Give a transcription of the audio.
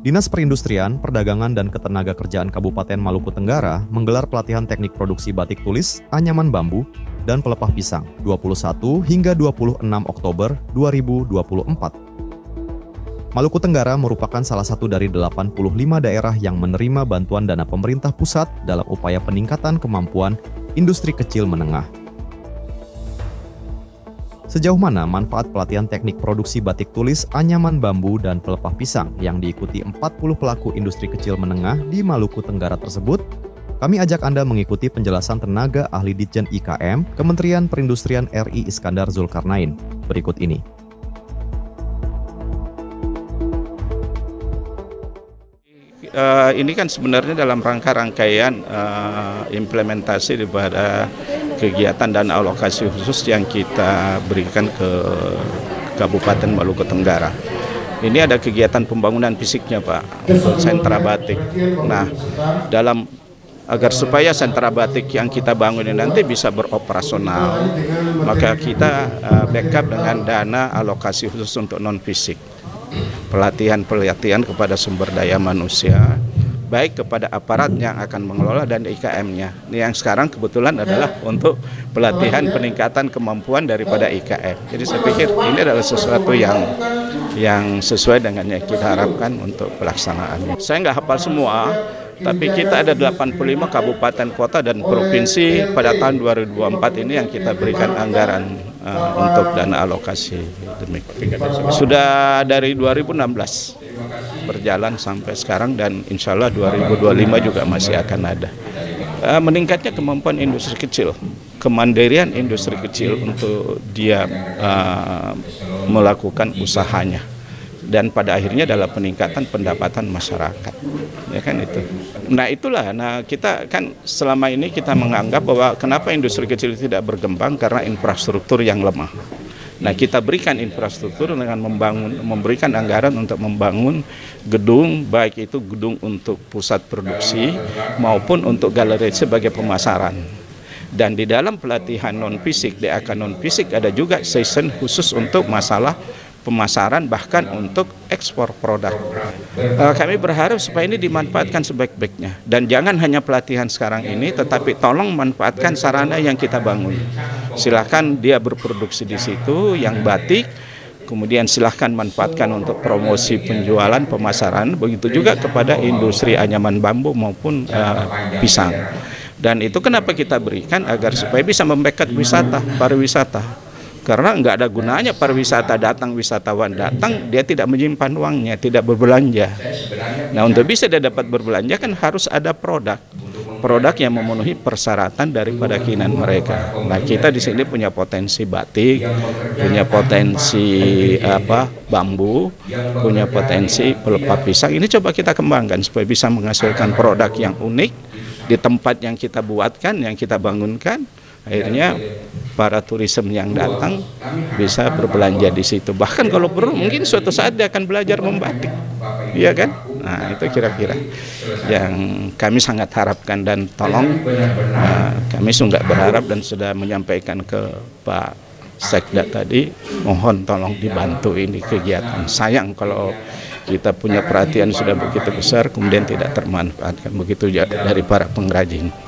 Dinas Perindustrian, Perdagangan dan Ketenagakerjaan Kabupaten Maluku Tenggara menggelar pelatihan teknik produksi batik tulis, anyaman bambu, dan pelepah pisang 21 hingga 26 Oktober 2024. Maluku Tenggara merupakan salah satu dari 85 daerah yang menerima bantuan dana pemerintah pusat dalam upaya peningkatan kemampuan industri kecil menengah. Sejauh mana manfaat pelatihan teknik produksi batik tulis, anyaman bambu, dan pelepah pisang yang diikuti 40 pelaku industri kecil menengah di Maluku Tenggara tersebut? Kami ajak Anda mengikuti penjelasan tenaga ahli Ditjen IKM Kementerian Perindustrian RI Iskandar Zulkarnain berikut ini. Ini kan sebenarnya dalam rangkaian implementasi daripada kegiatan dan alokasi khusus yang kita berikan ke Kabupaten Maluku Tenggara. Ini ada kegiatan pembangunan fisiknya, Pak, untuk sentra batik. Nah, agar supaya sentra batik yang kita bangun ini nanti bisa beroperasional, maka kita backup dengan dana alokasi khusus untuk non-fisik. Pelatihan kepada sumber daya manusia, baik kepada aparat yang akan mengelola dan IKM-nya. Ini yang sekarang kebetulan adalah untuk pelatihan peningkatan kemampuan daripada IKM. Jadi saya pikir ini adalah sesuatu yang sesuai dengan yang kita harapkan untuk pelaksanaannya. Saya nggak hafal semua, tapi kita ada 85 kabupaten, kota, dan provinsi pada tahun 2024 ini yang kita berikan anggaran untuk dana alokasi. Sudah dari 2016 berjalan sampai sekarang dan insya Allah 2025 juga masih akan ada. Meningkatnya kemampuan industri kecil, kemandirian industri kecil untuk dia melakukan usahanya. Dan pada akhirnya adalah peningkatan pendapatan masyarakat, ya kan itu. Nah itulah, kita kan selama ini kita menganggap bahwa kenapa industri kecil tidak berkembang karena infrastruktur yang lemah. Nah kita berikan infrastruktur dengan memberikan anggaran untuk membangun gedung, baik itu gedung untuk pusat produksi maupun untuk galeri sebagai pemasaran. Dan di dalam pelatihan non-fisik, DAK non-fisik ada juga session khusus untuk masalah pemasaran bahkan untuk ekspor produk. Kami berharap supaya ini dimanfaatkan sebaik-baiknya dan jangan hanya pelatihan sekarang ini, tetapi tolong manfaatkan sarana yang kita bangun. Silakan dia berproduksi di situ yang batik, kemudian silahkan manfaatkan untuk promosi penjualan pemasaran, begitu juga kepada industri anyaman bambu maupun pisang. Dan itu kenapa kita berikan agar supaya bisa membackup wisata, pariwisata. Karena nggak ada gunanya pariwisata datang, wisatawan datang, dia tidak menyimpan uangnya, tidak berbelanja. Nah untuk bisa dia dapat berbelanja kan harus ada produk yang memenuhi persyaratan daripada keinginan mereka. Nah kita di sini punya potensi batik, punya potensi bambu, punya potensi pelepah pisang. Ini coba kita kembangkan supaya bisa menghasilkan produk yang unik di tempat yang kita buatkan, yang kita bangunkan. Akhirnya para turisme yang datang bisa berbelanja di situ. Bahkan kalau perlu mungkin suatu saat dia akan belajar membatik, iya kan? Nah itu kira-kira yang kami sangat harapkan dan tolong kami sudah berharap dan sudah menyampaikan ke Pak Sekda tadi, mohon tolong dibantu ini kegiatan. Sayang kalau kita punya perhatian sudah begitu besar kemudian tidak termanfaatkan begitu dari para pengrajin.